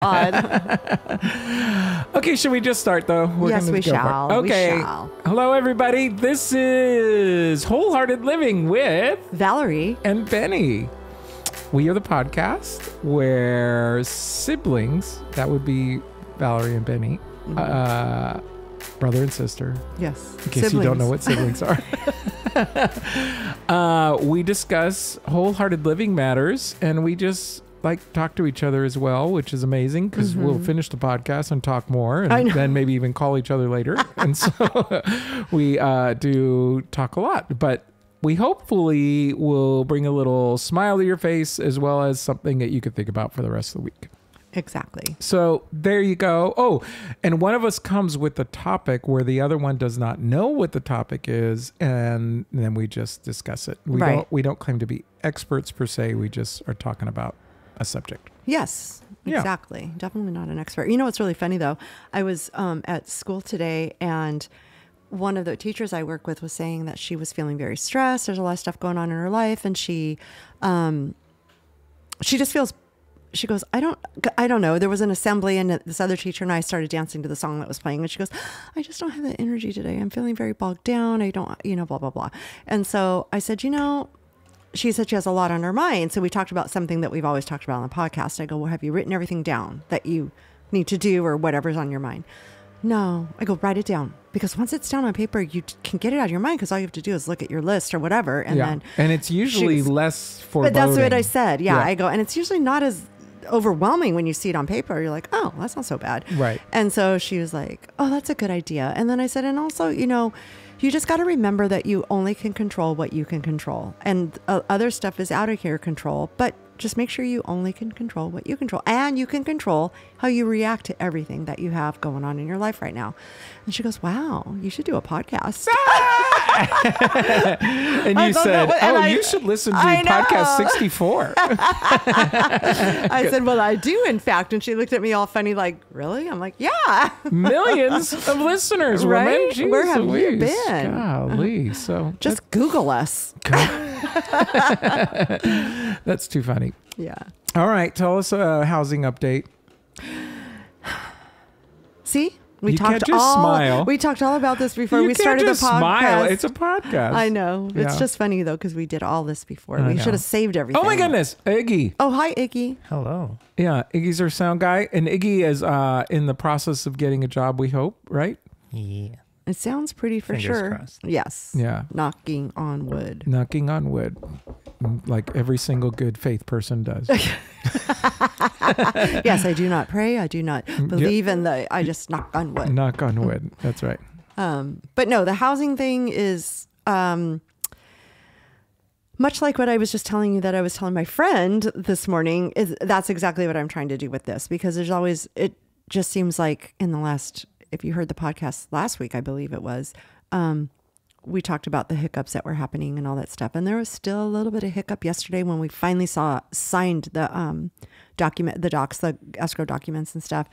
God. Okay, should we just start though? Yes, we shall. Okay. We shall. Hello, everybody. This is Wholehearted Living with Valerie and Bennie. We are the podcast where siblings, that would be Valerie and Bennie, brother and sister. Yes. In case you don't know what siblings are. We discuss wholehearted living matters, and we just talk to each other as well, which is amazing because we'll finish the podcast and talk more and then maybe even call each other later. And so we do talk a lot, but we hopefully will bring a little smile to your face as well as something that you could think about for the rest of the week. Exactly. So there you go. Oh, and one of us comes with the topic where the other one does not know what the topic is, and then we just discuss it. We don't claim to be experts per se. We just are talking about a subject. Yes, exactly. Yeah. Definitely not an expert. You know what's really funny though? I was at school today, and one of the teachers I work with was saying that she was feeling very stressed. There's a lot of stuff going on in her life, and she just feels. She goes, I don't know. There was an assembly, and this other teacher and I started dancing to the song that was playing. And she goes, I just don't have that energy today. I'm feeling very bogged down. I don't, blah, blah, blah. And so I said, she said she has a lot on her mind. So we talked about something that we've always talked about on the podcast. I go, well, have you written everything down that you need to do or whatever's on your mind? No. I go, write it down. Because once it's down on paper, you can get it out of your mind because all you have to do is look at your list or whatever. And then it's usually less foreboding. But that's what I said. Yeah. I go, and it's usually not as overwhelming when you see it on paper. You're like, oh, that's not so bad. Right. And so she was like, oh, that's a good idea. And then I said, and also, you just got to remember that you only can control what you can control. And other stuff is out of your control, but just make sure you only can control what you control. And you can control how you react to everything that you have going on in your life right now. And she goes, wow, you should do a podcast. And you said, you should listen to podcast 64. I said, well, I do, in fact. And she looked at me all funny, like, really? I'm like, yeah. Millions of listeners, right? Women. Where have you been? Golly. So just Google us. That's too funny. Yeah. All right. Tell us a housing update. See? We talked smile. We talked all about this before we started the podcast. Smile. It's a podcast. I know. Yeah. It's just funny though because we did all this before. We should have saved everything. Oh my goodness, Iggy. Oh, hi, Iggy. Hello. Yeah, Iggy's our sound guy, and Iggy is in the process of getting a job. We hope, right? Yeah. It sounds pretty for Fingers sure. crossed. Yes. Yeah. Knocking on wood. Knocking on wood, like every single good faith person does. Yes, I do not pray. I do not believe in I just knock on wood. Knock on wood. That's right. But no, the housing thing is much like what I was just telling you that I was telling my friend this morning. That's exactly what I'm trying to do with this, because it just seems like in the last, if you heard the podcast last week, I believe it was, we talked about the hiccups that were happening and all that stuff. And there was still a little bit of hiccup yesterday when we finally signed the the escrow documents and stuff.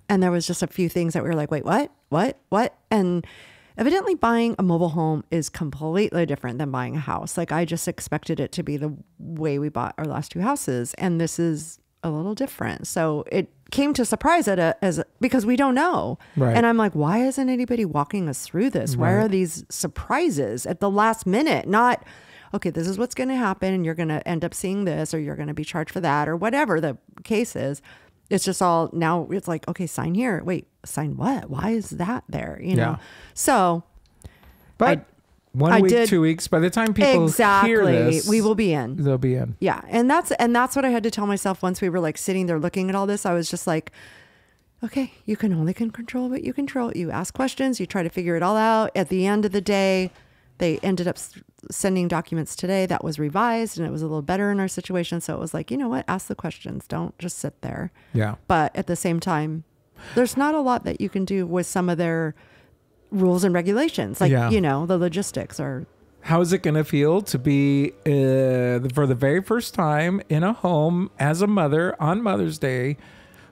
And there was just a few things that we were like, wait, what? And evidently buying a mobile home is completely different than buying a house. Like I just expected it to be the way we bought our last two houses. And this is a little different. So it came to surprise because we don't know. Right. And I'm like, why isn't anybody walking us through this? Why are these surprises at the last minute? Not, okay, this is what's going to happen and you're going to end up seeing this or you're going to be charged for that or whatever the case is. It's just all, now it's like, okay, sign here. Wait, sign what? Why is that there? Yeah. So. But 1 week, 2 weeks, by the time people hear this, we will be in. They'll be in. Yeah. And that's what I had to tell myself once we were like sitting there looking at all this. I was just like, okay, you can only control what you control. You ask questions, you try to figure it all out. At the end of the day, they ended up sending documents today that was revised and it was a little better in our situation. So it was like, you know what? Ask the questions. Don't just sit there. Yeah. But at the same time, there's not a lot that you can do with some of their rules and regulations. Like, the logistics are. How is it going to feel to be for the very first time in a home as a mother on Mother's Day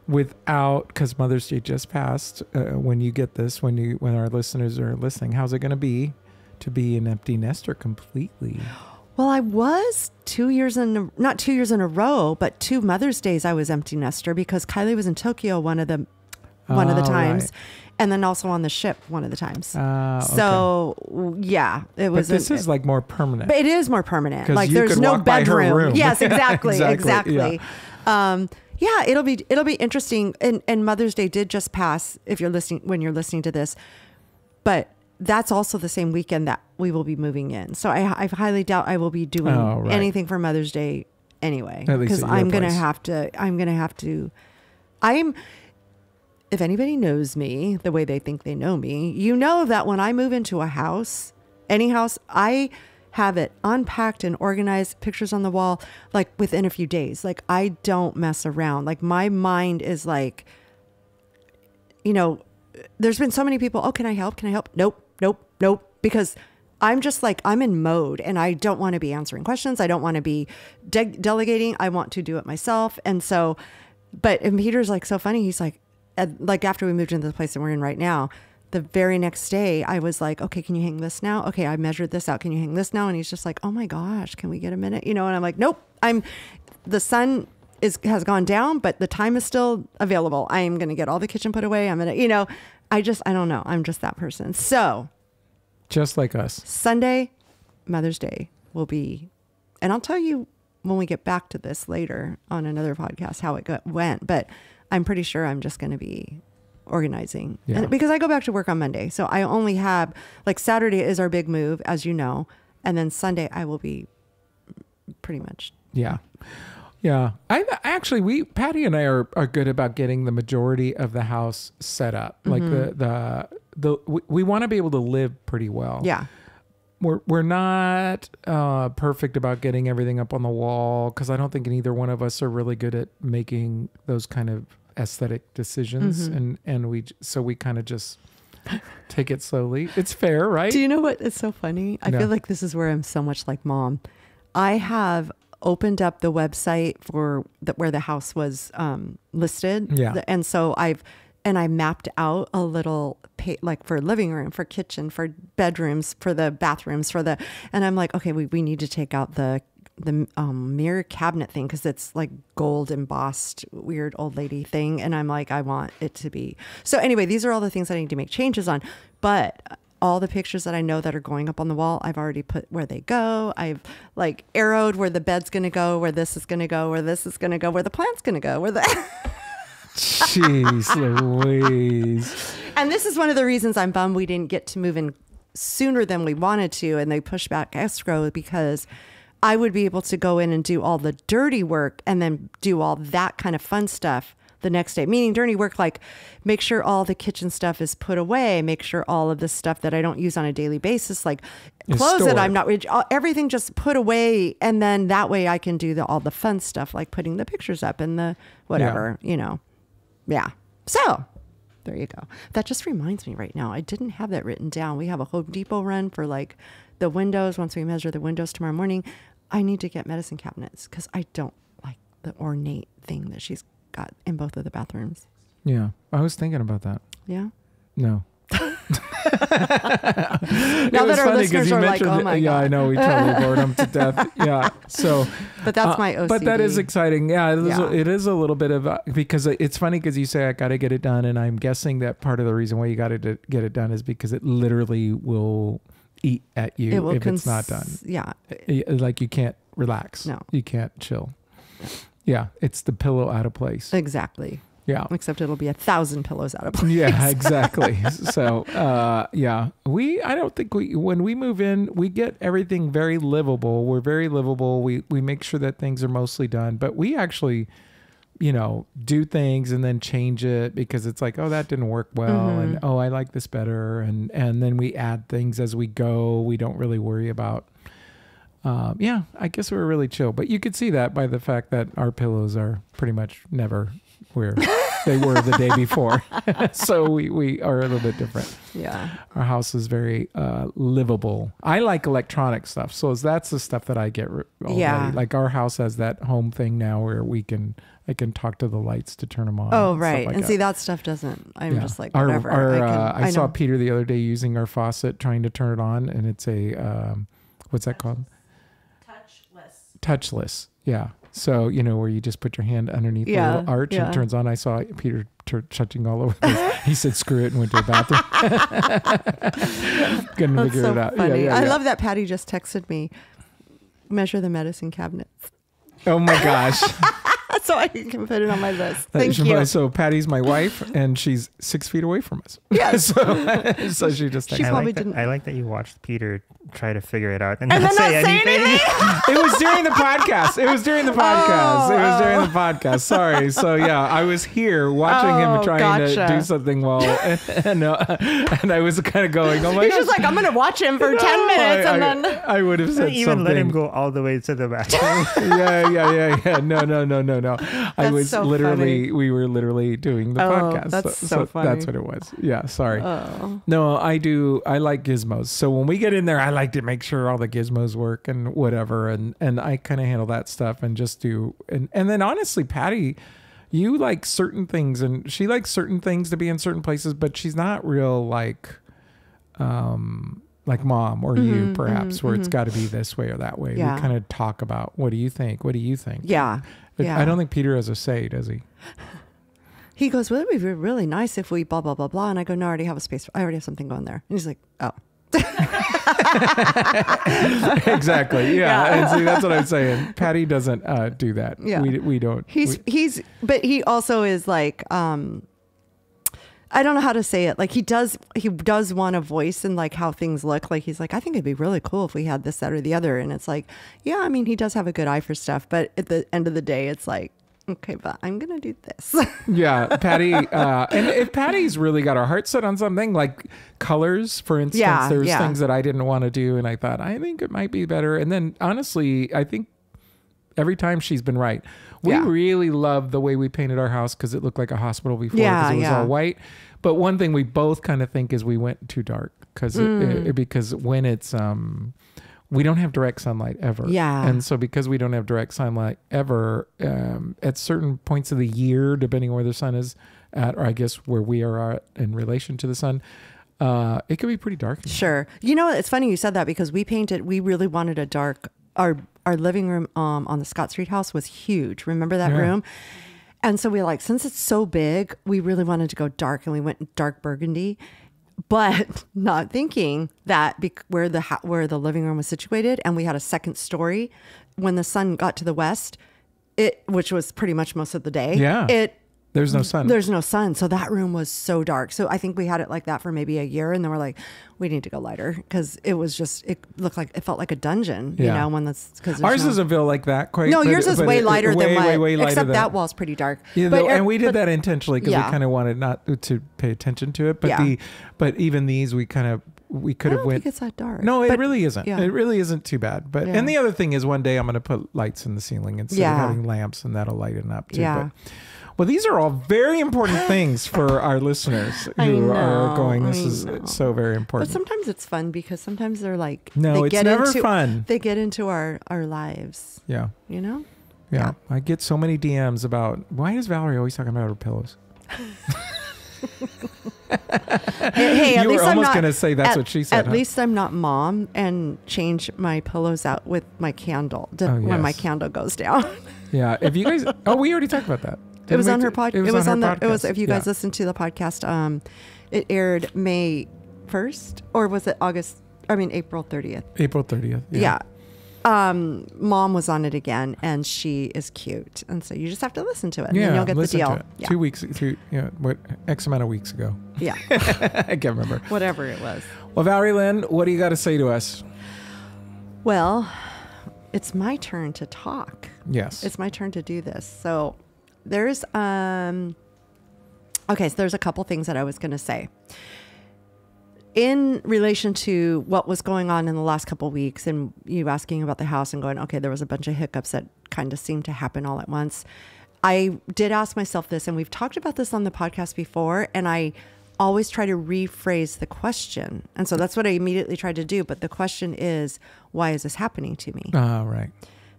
because Mother's Day just passed when you get this, when our listeners are listening, how's it going to be an empty nester completely? Well, I was not 2 years in a row, but 2 Mother's Days I was empty nester because Kylie was in Tokyo one of the times, right. and then also on the ship one of the times. Okay. So yeah, it was. But this is like more permanent. But it is more permanent. 'Cause Like you there's could no walk by her bedroom. room. Yes, exactly, Exactly, exactly. Yeah, it'll be interesting. And Mother's Day did just pass. When you're listening to this, but that's also the same weekend that we will be moving in. So I highly doubt I will be doing anything for Mother's Day anyway, because I'm going to have to. If anybody knows me the way they think they know me, you know that when I move into a house, any house, I have it unpacked and organized, pictures on the wall, like within a few days. Like I don't mess around. Like my mind is like, there's been so many people, oh, can I help? Can I help? Nope. Because I'm just like, I'm in mode and I don't want to be answering questions. I don't want to be delegating. I want to do it myself. And so, and Peter's like so funny. He's like after we moved into the place that we're in right now, the very next day I was like, okay, can you hang this now? Okay, I measured this out. Can you hang this now? And he's just like, oh my gosh, can we get a minute? And I'm like, nope, the sun has gone down, but the time is still available. I am going to get all the kitchen put away. I'm going to, I don't know. I'm just that person. So just like us, Sunday, Mother's Day will be, and I'll tell you when we get back to this later on another podcast, how it went, but I'm pretty sure I'm just going to be organizing because I go back to work on Monday. So I only have Saturday is our big move, as you know. And then Sunday I will be pretty much. Yeah. Yeah. Patty and I are good about getting the majority of the house set up. Like we want to be able to live pretty well. Yeah. We're not perfect about getting everything up on the wall because I don't think neither one of us are really good at making those kind of aesthetic decisions. And we kind of just take it slowly. It's fair, right? Do you know what? It's so funny. I feel like this is where I'm so much like Mom. I have opened up the website for where the house was listed. Yeah. And so I mapped out a little for living room, for kitchen, for bedrooms, for the bathrooms, and I'm like, okay, we need to take out the mirror cabinet thing because it's like gold embossed weird old lady thing. And I'm like, I want it to be. So anyway, these are all the things I need to make changes on. But all the pictures that I know that are going up on the wall, I've already put where they go. I've arrowed where the bed's going to go, where this is going to go, where this is going to go, where the plant's going to go, where the... Jeez Louise. And this is one of the reasons I'm bummed we didn't get to move in sooner than we wanted to. And they pushed back escrow because I would be able to go in and do all the dirty work and then do all that kind of fun stuff the next day. Meaning dirty work, make sure all the kitchen stuff is put away, make sure all of the stuff that I don't use on a daily basis, clothes that I'm not, everything just put away. And then that way I can do all the fun stuff, like putting the pictures up and the whatever, Yeah. So there you go. That just reminds me right now, I didn't have that written down. We have a Home Depot run for the windows. Once we measure the windows tomorrow morning, I need to get medicine cabinets because I don't like the ornate thing that she's got in both of the bathrooms. Yeah. I was thinking about that. Yeah. No. Now that our listeners are like, oh my God. Yeah, I know. We totally bored them to death. Yeah. So, but that's my OCD. But that is exciting. Yeah. It is a little bit of, because it's funny because you say, I got to get it done. And I'm guessing that part of the reason why you got to get it done is because it literally will eat at you if it's not done. Yeah. You can't relax. No. You can't chill. Yeah. It's the pillow out of place. Exactly. Yeah. Except it'll be 1,000 pillows out of place. Yeah, exactly. So, I don't think when we move in, we get everything very livable. We're very livable. We make sure that things are mostly done, but we actually, do things and then change it because it's like, oh, that didn't work well. And, oh, I like this better. And then we add things as we go. We don't really worry about, I guess we're really chill, but you could see that by the fact that our pillows are pretty much never where they were the day before. So we are a little bit different. Yeah. Our house is very livable. I like electronic stuff. So that's the stuff that I get already. Yeah. Like our house has that home thing now where I can talk to the lights to turn them on. Oh, right. And see, that stuff doesn't, I'm just like, whatever. I saw Peter the other day using our faucet, trying to turn it on. And it's a, what's that called? touchless. Yeah. So, where you just put your hand underneath the little arch and it turns on. I saw Peter touching all over this. He said, screw it, and went to the bathroom. Couldn't figure it out. Funny. I love that Patty just texted me, measure the medicine cabinets. Oh my gosh. So I can put it on my list. Thank you. So Patty's my wife, and she's 6 feet away from us. Yes. so she just. She probably didn't. I like that you watched Peter try to figure it out and then not say anything. It was during the podcast. Sorry. So yeah, I was here watching him trying to do something well, and I was kind of going, "Oh my!" He's just like, "I'm going to watch him for 10 minutes," and then I would have said even something. let him go all the way to the bathroom. Yeah. No. That's We were literally doing the podcast. That's so funny. That's what it was. Yeah, sorry. No, I like gizmos. So when we get in there, I like to make sure all the gizmos work and whatever. And I kind of handle that stuff and just do. And then honestly, Patty, you like certain things and she likes certain things to be in certain places, but she's not real like mom or you perhaps where it's got to be this way or that way. Yeah. We kind of talk about, what do you think? Yeah. I don't think Peter has a say, does he? He goes, well, it would be really nice if we blah, blah, blah, blah. And I go, no, I already have a space. I already have something going there. And he's like, oh. Exactly. Yeah. And see, that's what I'm saying. Patty doesn't do that. Yeah. We don't. But he also is like, I don't know how to say it. Like he does want a voice in like how things look. Like he's like, I think it'd be really cool if we had this, that, or the other. And it's like, yeah, I mean, he does have a good eye for stuff. But at the end of the day, it's like, okay, but I'm going to do this. Yeah. Patty. And if Patty's really got her heart set on something like colors, for instance, there's things that I didn't want to do. And I thought, I think it might be better. And then honestly, I think every time she's been right. We really loved the way we painted our house because it looked like a hospital before because it was all white. But one thing we both kind of think is we went too dark because when it's we don't have direct sunlight ever. Yeah. And so because we don't have direct sunlight ever, at certain points of the year, depending on where the sun is at, or I guess where we are at in relation to the sun, it can be pretty dark. Sure. It's funny you said that because we really wanted a dark. Our living room on the Scott Street house was huge. Remember that room? And so we were like, since it's so big, we really wanted to go dark, and we went dark burgundy, but not thinking that where the living room was situated, and we had a second story, when the sun got to the west, which was pretty much most of the day. There's no sun. So that room was so dark. So I think we had it like that for maybe a year. And then we're like, we need to go lighter because it felt like a dungeon, when ours doesn't feel like that quite. No, yours is way lighter than mine. Way lighter except that wall's pretty dark. Yeah, and we did that intentionally because we kind of wanted not to pay attention to it. But even these, we could have went. I don't think it's that dark. No, it really isn't. Yeah. It really isn't too bad. But and the other thing is, one day I'm going to put lights in the ceiling instead of having lamps, and that'll lighten up too. Yeah. Well, these are all very important things for our listeners who are going, this is so very important. But sometimes it's fun because sometimes they're like, it's never fun. They get into our lives. Yeah. Yeah. I get so many DMs about, why is Valerie always talking about her pillows? Hey, at you least were I'm almost not going to say that's what she said. At least I'm not mom and change my pillows out with my candle when my candle goes down. Yeah. If you guys, we already talked about that. It was on her podcast. It was if you guys listened to the podcast, it aired May 1st, or was it April 30th? April 30th. Yeah. Mom was on it again, and she is cute, and so you just have to listen to it, and then you'll get the deal. Yeah. 2 weeks, X amount of weeks ago. Yeah. I can't remember. Whatever it was. Well, Valerie Lynn, what do you got to say to us? Well, it's my turn to talk. Yes. It's my turn to do this. So there's so there's a couple things that I was going to say in relation to what was going on in the last couple of weeks, and you asking about the house and going, okay, there was a bunch of hiccups that kind of seemed to happen all at once. I did ask myself this, and we've talked about this on the podcast before, and I always try to rephrase the question. And so that's what I immediately tried to do. But the question is, why is this happening to me? Oh, right.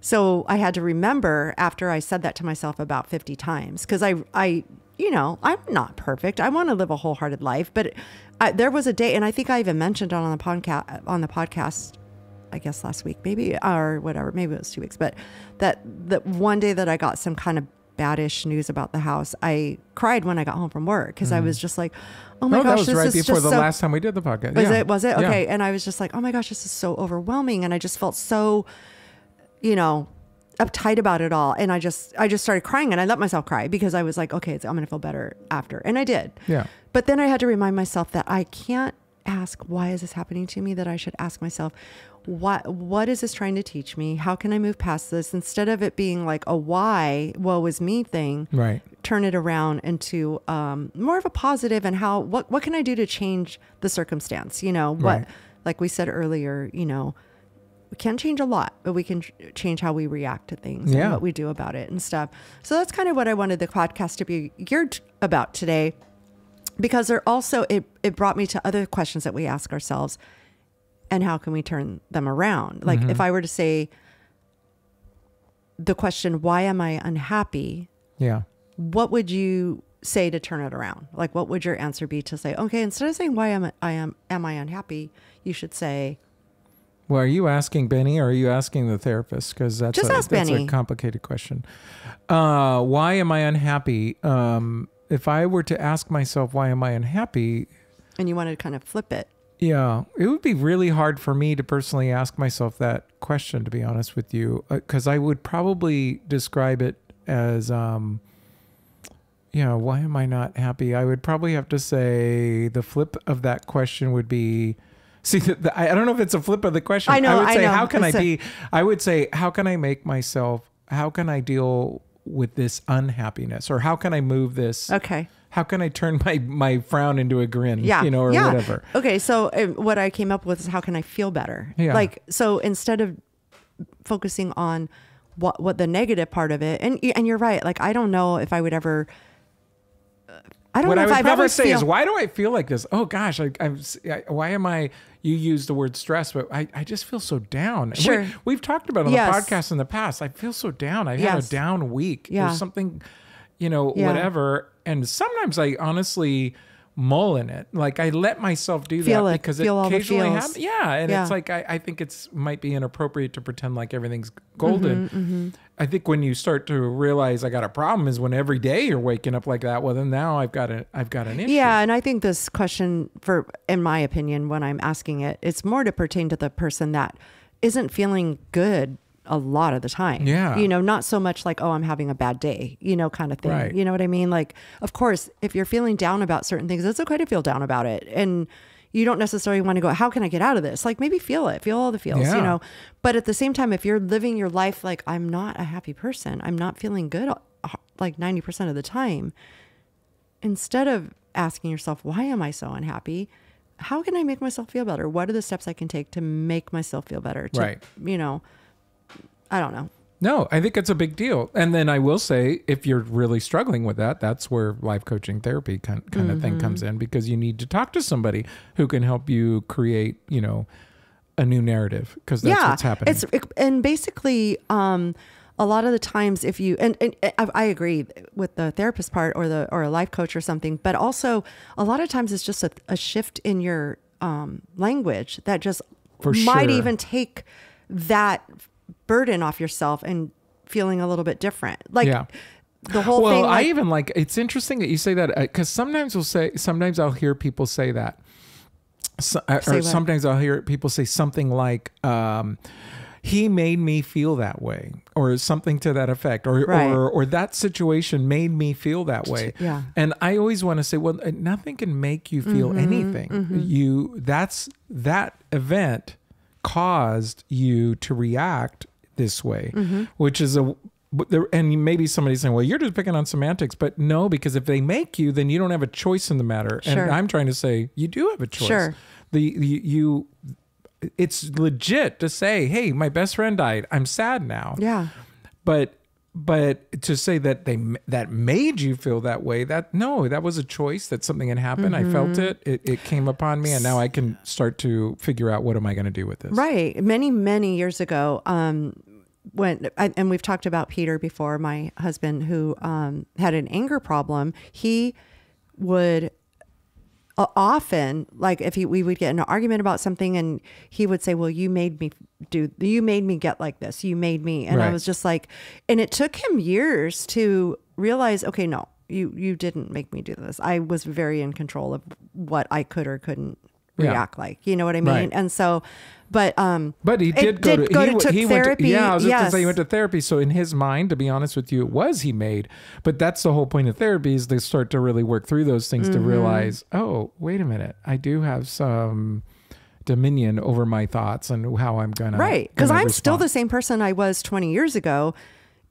So I had to remember after I said that to myself about 50 times, because I'm not perfect. I want to live a wholehearted life, but there was a day, and I think I even mentioned on the podcast I guess last week, maybe, or whatever, maybe it was 2 weeks, but that one day that I got some kind of baddish news about the house, I cried when I got home from work because I was just like, oh my gosh, that was this right is before just the so, last time we did the podcast. Was it? Yeah. Okay. And I was just like, oh my gosh, this is so overwhelming. And I just felt so, you know, uptight about it all. And I just started crying, and I let myself cry because I was like, okay, I'm going to feel better after. And I did. Yeah. But then I had to remind myself that I can't ask, why is this happening to me? That I should ask myself, what is this trying to teach me? How can I move past this? Instead of it being like a why, woe is me thing, Right. turn it around into more of a positive, and what can I do to change the circumstance? You know, Right. like we said earlier, you know, we can't change a lot, but we can change how we react to things and what we do about it and stuff. So that's kind of what I wanted the podcast to be geared about today, because it brought me to other questions that we ask ourselves, and how can we turn them around? Like if I were to say the question, why am I unhappy? Yeah. What would you say to turn it around? Like, what would your answer be to say, okay, instead of saying, why am I unhappy? You should say, well, are you asking Benny or are you asking the therapist? Because that's ask that's Benny. a complicated question. Why am I unhappy? If I were to ask myself, why am I unhappy? And you want to kind of flip it. Yeah, it would be really hard for me to personally ask myself that question, to be honest with you, because I would probably describe it as, why am I not happy? I would probably have to say the flip of that question would be, I don't know if it's a flip of the question. I know. I would say, how can how can I deal with this unhappiness, or how can I move this? Okay. How can I turn my frown into a grin? Yeah. Or whatever. Okay. So what I came up with is, how can I feel better? Yeah. Like, so instead of focusing on what the negative part of it, and you're right. Like, I don't know if I would ever, what I would probably say is, why do I feel like this? Oh gosh, why am I? You use the word stress, but I just feel so down. Sure. We've talked about on the podcast in the past. I feel so down. I had a down week. Yeah. There's something, whatever. And sometimes I honestly mull in it. Like, I let myself do Feel that it. because Feel it all the occasionally feels. happens. Yeah. And it's like, I think might be inappropriate to pretend like everything's golden. I think when you start to realize I got a problem is when every day you're waking up like that. Well, then now I've got an issue. Yeah. And I think this question, in my opinion, when I'm asking it, it's more to pertain to the person that isn't feeling good a lot of the time. Yeah. Not so much like, oh, I'm having a bad day, kind of thing. Right. You know what I mean? Like, of course, if you're feeling down about certain things, it's okay to feel down about it. And you don't necessarily want to go, how can I get out of this? Like, maybe feel all the feels, but at the same time, if you're living your life like, I'm not a happy person, I'm not feeling good like 90% of the time, instead of asking yourself, why am I so unhappy? How can I make myself feel better? What are the steps I can take to make myself feel better? Right. I don't know. No, I think it's a big deal. And then I will say, if you're really struggling with that, that's where life coaching therapy kind of thing comes in, because you need to talk to somebody who can help you create, a new narrative, because that's what's happening. And basically, a lot of the times if you, and I agree with the therapist part or a life coach or something, but also a lot of times it's just a shift in your language that just might even take that burden off yourself and feeling a little bit different. Like the whole thing. Well, I even it's interesting that you say that, because sometimes I'll hear people say that. Sometimes I'll hear people say something like, he made me feel that way, or something to that effect, or that situation made me feel that way. Yeah. And I always want to say, well, nothing can make you feel anything. That event caused you to react this way, which is and maybe somebody's saying, well, you're just picking on semantics, but no, because if they make you, then you don't have a choice in the matter. Sure. And I'm trying to say, you do have a choice. Sure. It's legit to say, hey, my best friend died. I'm sad now. Yeah. But to say that that made you feel that way, that was a choice, that something had happened. I felt it came upon me, and now I can start to figure out, what am I going to do with this? Right. Many, many years ago, and we've talked about Peter before, my husband, who had an anger problem. He would often, like if we would get in an argument about something and he would say, well, you made me get like this. You made me. And I was just like, and it took him years to realize, okay, no, you didn't make me do this. I was very in control of what I could or couldn't react like, you know what I mean? Right. And so, but he did go to therapy. Yeah, I was just yes. gonna say he went to therapy. So in his mind, to be honest with you, it was he made. But that's the whole point of therapy, is they start to really work through those things to realize, oh, wait a minute, I do have some dominion over my thoughts and how I'm gonna because I'm still the same person I was 20 years ago,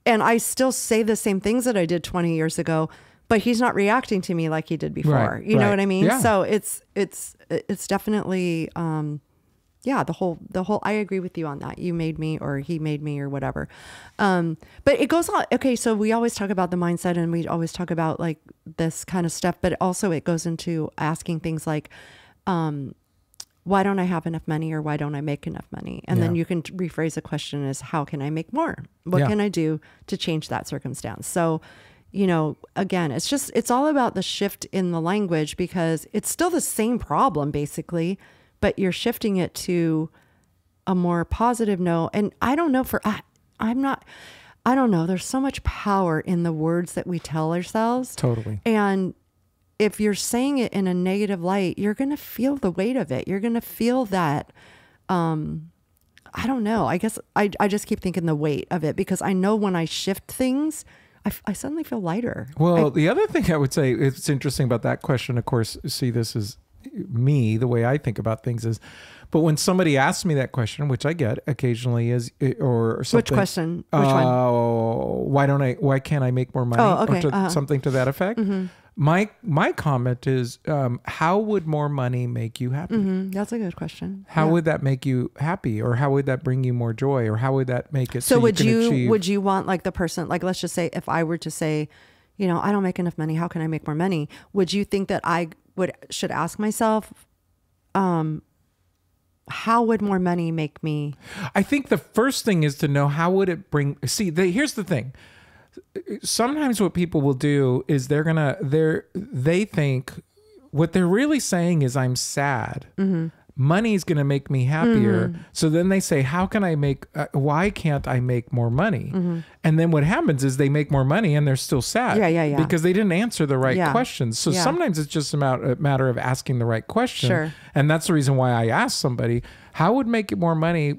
and I still say the same things that I did 20 years ago. But he's not reacting to me like he did before. Right, you know what I mean? Yeah. So it's definitely, the whole, I agree with you on that. You made me, or he made me, or whatever. But it goes on. Okay. So we always talk about the mindset, and we always talk about like this kind of stuff, but also it goes into asking things like, why don't I have enough money, or why don't I make enough money? And then you can rephrase a question as, how can I make more? What can I do to change that circumstance? So, you know, again, it's all about the shift in the language, because it's still the same problem basically, but you're shifting it to a more positive note. And I don't know I don't know. There's so much power in the words that we tell ourselves. Totally. And if you're saying it in a negative light, you're going to feel the weight of it. You're going to feel that, I don't know. I guess I just keep thinking the weight of it, because I know when I shift things, I suddenly feel lighter. Well, the other thing I would say, it's interesting about that question, of course, see, this is me, the way I think about things is, but when somebody asks me that question, which I get occasionally, is, or something. Which question? Which one? Why can't I make more money? Oh, okay. Or something to that effect. Mm-hmm. My comment is, how would more money make you happy? Mm-hmm. That's a good question. How would that make you happy? Or how would that bring you more joy? Or how would that make it so would you would you want, like, the person, like, let's just say if I were to say, you know, I don't make enough money, how can I make more money? Would you think that I should ask myself, how would more money make me? I think the first thing is to know, how would it bring, here's the thing. Sometimes what people will do is they think what they're really saying is, I'm sad. Mm-hmm. Money is going to make me happier. Mm-hmm. So then they say, how can I why can't I make more money? Mm-hmm. And then what happens is they make more money and they're still sad. Yeah. Because they didn't answer the right questions. So sometimes it's just a matter of asking the right question. Sure. And that's the reason why I asked somebody, how would making more money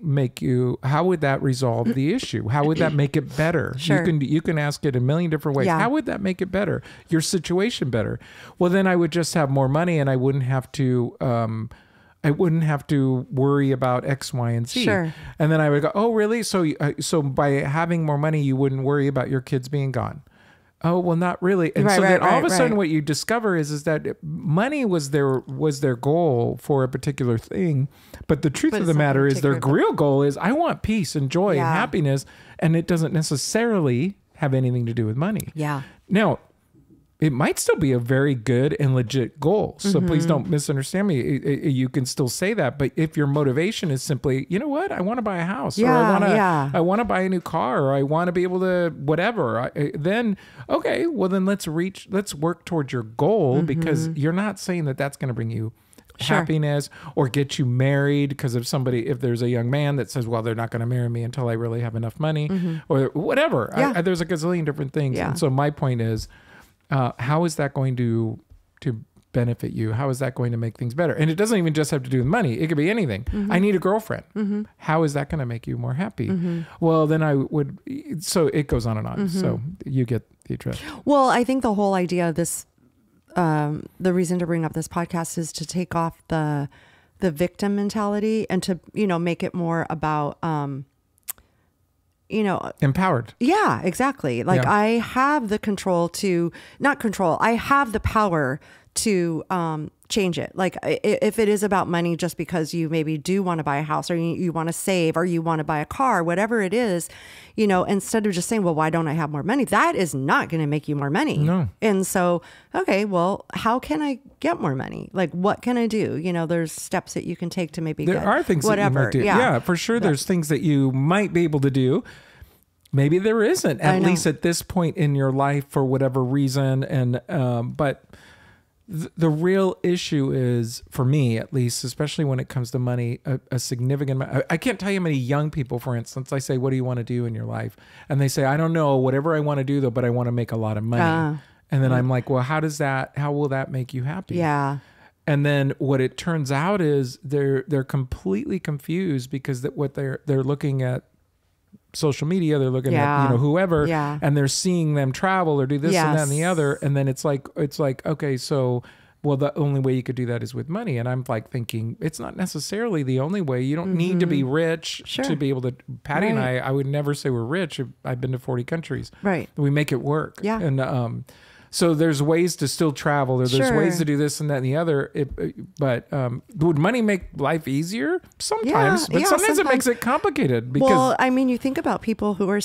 how would that resolve the issue? How would that make it better? Sure. You can ask it a million different ways. Yeah. How would that make it better? Your situation better? Well, then I would just have more money and I wouldn't have to worry about X, Y, and Z. Sure. And then I would go, oh, really? So by having more money, you wouldn't worry about your kids being gone. Oh, well, not really. And so then all of a sudden what you discover is that money was their goal for a particular thing. But the truth of the matter is their real goal is, I want peace and joy and happiness. And it doesn't necessarily have anything to do with money. Yeah. Now, it might still be a very good and legit goal. So please don't misunderstand me. You can still say that. But if your motivation is simply, you know what, I want to buy a house, or I want to buy a new car, or I want to be able to whatever, then, okay, well then let's work towards your goal, because you're not saying that that's going to bring you happiness or get you married. Because if there's a young man that says, well, they're not going to marry me until I really have enough money, or whatever. Yeah. There's a gazillion different things. Yeah. And so my point is, how is that going to benefit you? How is that going to make things better? And it doesn't even just have to do with money. It could be anything. I need a girlfriend. How is that going to make you more happy? Well, then I would. So it goes on and on. So you get the drift. Well, I think the whole idea of this, the reason to bring up this podcast is to take off the victim mentality and to, make it more about, empowered. Yeah, exactly. Like I have the I have the power to change it. Like if it is about money, just because you maybe do want to buy a house, or you want to save, or you want to buy a car, whatever it is, instead of just saying, well, why don't I have more money? That is not going to make you more money. No. And so, okay, well, how can I get more money? Like, what can I do? There's steps that you can take to maybe there are things whatever. That you might do. Yeah, for sure. There's things that you might be able to do. Maybe there isn't, at least at this point in your life, for whatever reason. And, but The real issue is, for me at least, especially when it comes to money, a significant amount. I can't tell you how many young people, for instance, I say, what do you want to do in your life? And they say, I don't know, whatever I want to do though, but I want to make a lot of money. And then I'm like, well, how will that make you happy? Yeah. And then what it turns out is they're completely confused because what they're looking at social media, they're looking at, whoever, and they're seeing them travel or do this and that and the other. And then it's like, okay, so, well, the only way you could do that is with money. And I'm like thinking, it's not necessarily the only way. You don't need to be rich to be able to, Patty and I would never say we're rich. I've been to 40 countries. Right. We make it work. Yeah. And, so there's ways to still travel, or there's ways to do this and that and the other. But would money make life easier? Sometimes, but sometimes it makes it complicated. Because, well, I mean, you think about people who are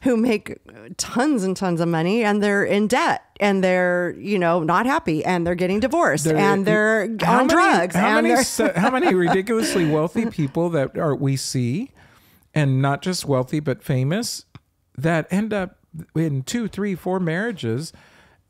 who make tons and tons of money and they're in debt and they're not happy and they're getting divorced and they're on drugs. How many ridiculously wealthy people we see, and not just wealthy but famous, that end up in 2, 3, 4 marriages.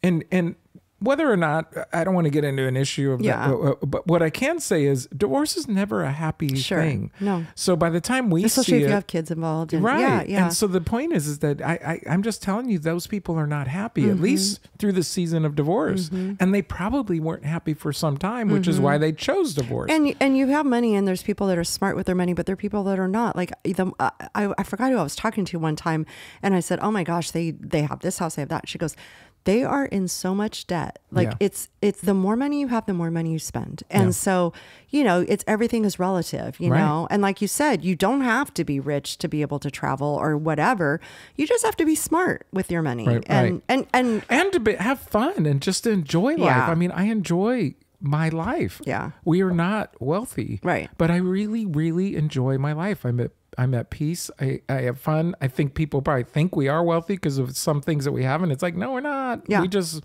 And whether or not, I don't want to get into an issue of that, but what I can say is divorce is never a happy thing. No. So by the time we especially see if it, you have kids involved. Right. And so the point is that I'm just telling you, those people are not happy, at least through the season of divorce. And they probably weren't happy for some time, which is why they chose divorce. And you have money, and there's people that are smart with their money, but there are people that are not. Like I forgot who I was talking to one time, and I said, oh my gosh, they have this house, they have that. She goes, they are in so much debt. Like it's the more money you have, the more money you spend. And so, everything is relative, you know? And like you said, you don't have to be rich to be able to travel or whatever. You just have to be smart with your money and to have fun and just to enjoy life. I mean, I enjoy my life. Yeah. We are not wealthy. Right. But I really, really enjoy my life. I'm at peace. I have fun. I think people probably think we are wealthy because of some things that we have. And it's like, no, we're not. Yeah. We just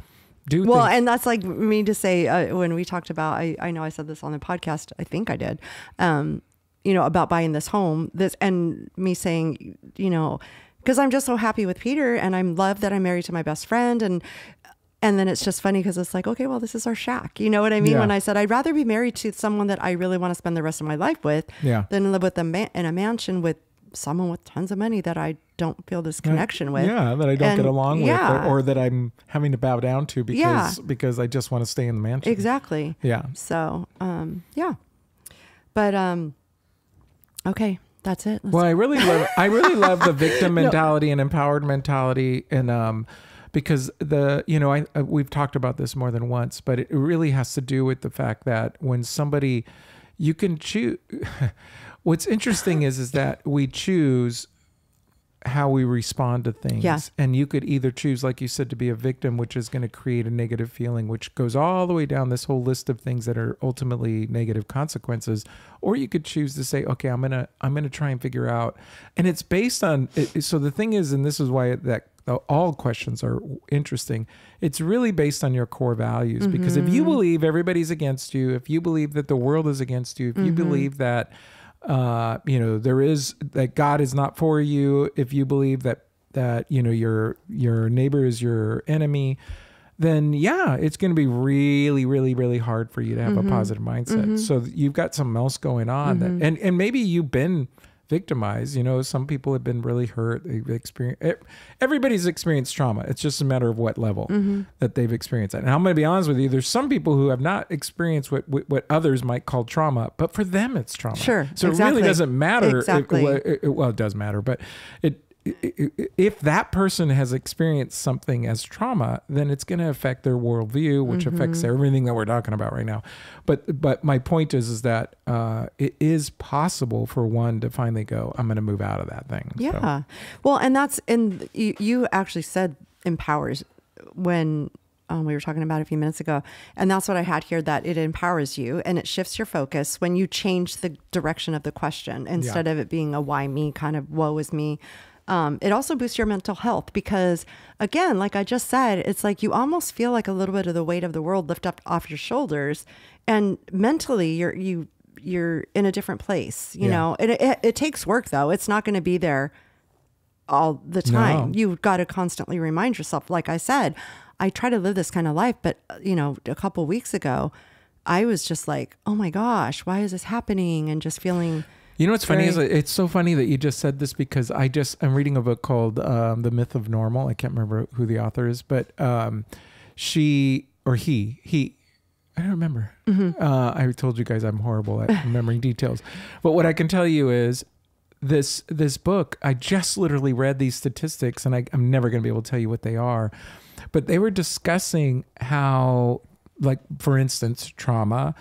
do things. And that's like me to say, when we talked about, I know I said this on the podcast, I think I did, about buying this home, and me saying, because I'm just so happy with Peter and I love that I'm married to my best friend. And then it's just funny because it's like, okay, well, this is our shack. You know what I mean? Yeah. When I said, I'd rather be married to someone that I really want to spend the rest of my life with than live with in a mansion with someone with tons of money that I don't feel this connection with. Yeah, that I don't get along with or that I'm having to bow down to because I just want to stay in the mansion. Exactly. Yeah. So, But, okay. That's it. I really love the victim mentality and empowered mentality and, because we've talked about this more than once, but it really has to do with the fact that when somebody, you can choose. What's interesting is that we choose how we respond to things. Yeah. And you could either choose, like you said, to be a victim, which is going to create a negative feeling, which goes all the way down this whole list of things that are ultimately negative consequences. Or you could choose to say, okay, I'm gonna try and figure out. And it's based on. So the thing is, and this is why all questions are interesting. It's really based on your core values, because if you believe everybody's against you, if you believe that the world is against you, if you believe that that God is not for you, if you believe that your neighbor is your enemy, then it's going to be really, really, really hard for you to have a positive mindset. So you've got something else going on and maybe you've been victimized. Some people have been really hurt. Everybody's experienced trauma. It's just a matter of what level that they've experienced it. And I'm going to be honest with you, there's some people who have not experienced what others might call trauma, but for them it's trauma. Sure. So it really doesn't matter. Exactly. It does matter, but if that person has experienced something as trauma, then it's going to affect their worldview, which affects everything that we're talking about right now. But my point is that it is possible for one to finally go, I'm going to move out of that thing. Yeah. So. Well, and you actually said empowers when we were talking about it a few minutes ago. And that's what I had here, that it empowers you and it shifts your focus when you change the direction of the question instead of it being a why me kind of woe is me. It also boosts your mental health because, again, like I just said, it's like you almost feel like a little bit of the weight of the world lift up off your shoulders, and mentally you're in a different place. You know, it takes work though. It's not going to be there all the time. No. You've got to constantly remind yourself. Like I said, I try to live this kind of life, but a couple weeks ago, I was just like, oh my gosh, why is this happening? And just feeling. You know what's funny is it's so funny that you just said this, because I'm reading a book called The Myth of Normal. I can't remember who the author is, but she or he, I don't remember. I told you guys I'm horrible at remembering details. But what I can tell you is this book, I just literally read these statistics, and I'm never going to be able to tell you what they are. But they were discussing how, like, for instance, trauma,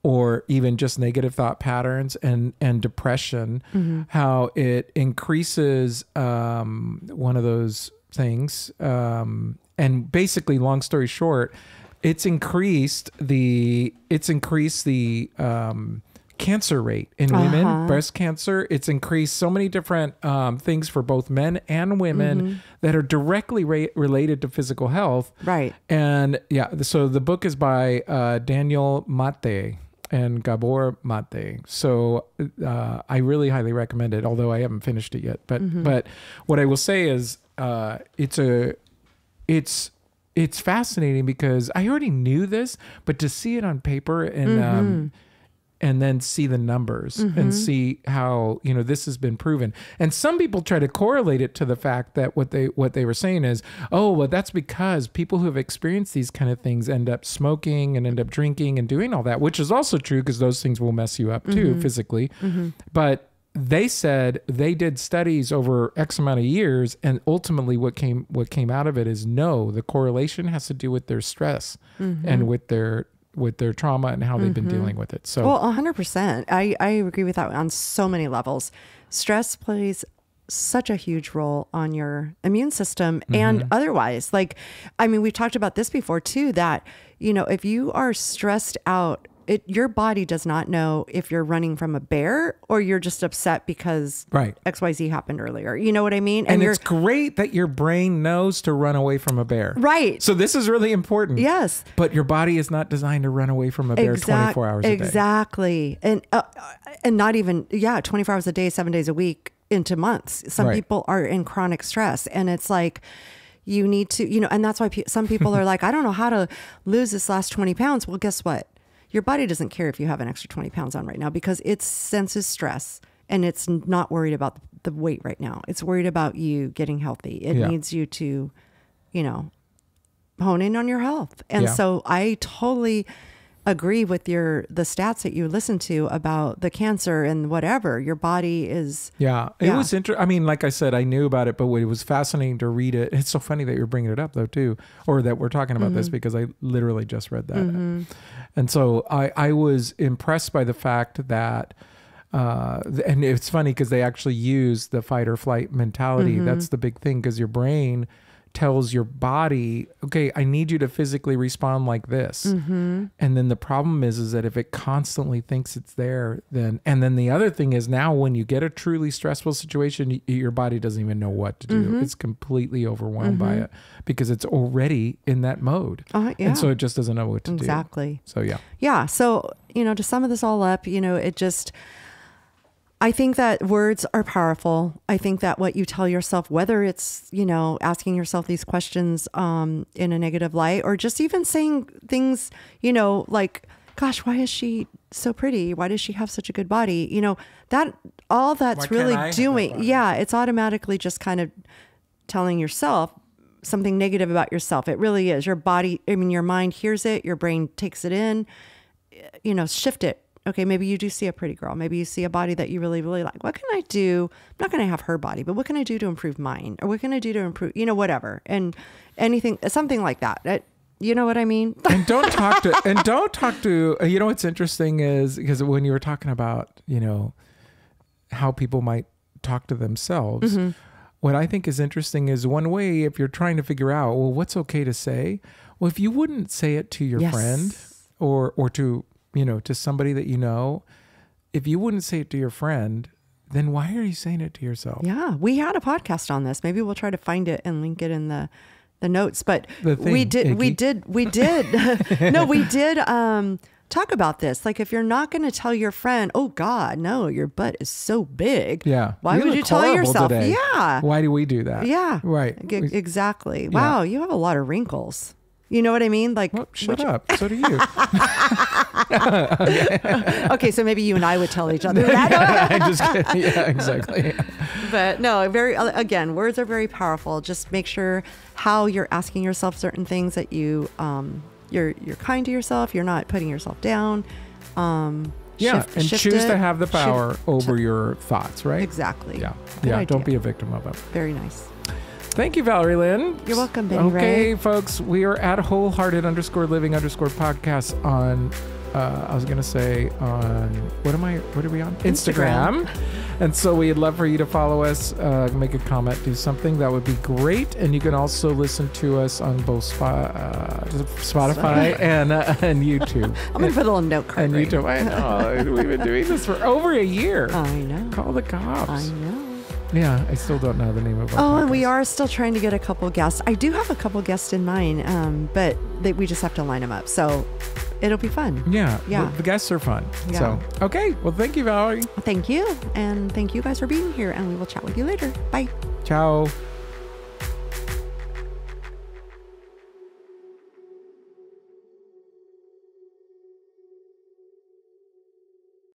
or even just negative thought patterns and depression, how it increases one of those things. And basically, long story short, it's increased the cancer rate in women, breast cancer. It's increased so many different things for both men and women that are directly related to physical health. Right. And so the book is by Daniel Mate and Gabor Mate. So I really highly recommend it, although I haven't finished it yet. But what I will say is it's fascinating, because I already knew this, but to see it on paper and then see the numbers and see how, this has been proven. And some people try to correlate it to the fact that what they were saying is, oh, well, that's because people who have experienced these kind of things end up smoking and end up drinking and doing all that, which is also true, because those things will mess you up too, physically. But they said they did studies over X amount of years, and ultimately what came out of it is, no, the correlation has to do with their stress and with their trauma and how they've been dealing with it. So, well, 100%. I agree with that on so many levels. Stress plays such a huge role on your immune system and otherwise. Like, I mean, we've talked about this before too, that, if you are stressed out, your body does not know if you're running from a bear or you're just upset because XYZ happened earlier. You know what I mean? And it's great that your brain knows to run away from a bear. Right. So this is really important. Yes. But your body is not designed to run away from a bear 24 hours a day. Exactly. And not even, 24 hours a day, 7 days a week into months. Some people are in chronic stress, and it's like, you need to, and that's why some people are like, I don't know how to lose this last 20 pounds. Well, guess what? Your body doesn't care if you have an extra 20 pounds on right now, because it senses stress and it's not worried about the weight right now. It's worried about you getting healthy. It needs you to, hone in on your health. And so I totally agree with the stats that you listen to about the cancer and whatever. Your body is. Yeah. It was interesting. I mean, like I said, I knew about it, but it was fascinating to read it. It's so funny that you're bringing it up though, too, or that we're talking about this, because I literally just read that. And so I was impressed by the fact that, and it's funny because they actually use the fight or flight mentality. That's the big thing, because your brain tells your body, okay, I need you to physically respond like this. And then the problem is that if it constantly thinks it's there, then the other thing is, now when you get a truly stressful situation, your body doesn't even know what to do. It's completely overwhelmed by it, because it's already in that mode. And so it just doesn't know what to do. Exactly. So So, to sum this all up, it just, I think that words are powerful. I think that what you tell yourself, whether it's, asking yourself these questions in a negative light, or just even saying things, like, gosh, why is she so pretty? Why does she have such a good body? That's really doing. It's automatically just kind of telling yourself something negative about yourself. It really is. Your body, your mind hears it, your brain takes it in, shift it. Okay, maybe you do see a pretty girl. Maybe you see a body that you really, really like. What can I do? I'm not going to have her body, but what can I do to improve mine? Or what can I do to improve, whatever. And anything, something like that. You know what I mean? And don't talk to, what's interesting is, because when you were talking about, how people might talk to themselves, what I think is interesting is, one way, if you're trying to figure out, well, what's okay to say? Well, if you wouldn't say it to your friend or to, to somebody that if you wouldn't say it to your friend, then why are you saying it to yourself? Yeah, we had a podcast on this. Maybe we'll try to find it and link it in the notes. But we did talk about this. Like, if you're not going to tell your friend, oh God, no, your butt is so big. Yeah. Why would you tell yourself? Today. Yeah. Why do we do that? Yeah. Right. Exactly. Wow. You have a lot of wrinkles. You know what I mean? Like, Well, shut up. So do you. Okay, so maybe you and I would tell each other that. I'm just kidding. Yeah, exactly. But no, again, words are very powerful. Just make sure how you're asking yourself certain things, that you're kind to yourself. You're not putting yourself down. Choose to have the power over your thoughts, right? Exactly. Yeah. Good idea. Don't be a victim of it. Very nice. Thank you, Valerie Lynn. You're welcome, Benny Okay, Ray. folks, we are at wholehearted_living_podcast on, I was going to say on, what are we on? Instagram. And so we'd love for you to follow us, make a comment, do something. That would be great. And you can also listen to us on both Spotify and YouTube. I'm going to put a little note card. And YouTube. I know. We've been doing this for over a year. I know. Call the cops. I know. Yeah, I still don't know the name of our podcast. And we are still trying to get a couple guests. I do have a couple guests in mind, but we just have to line them up. So it'll be fun. Yeah. Yeah. The guests are fun. Yeah. So, okay. Well, thank you, Valerie. Thank you. And thank you guys for being here. And we will chat with you later. Bye. Ciao.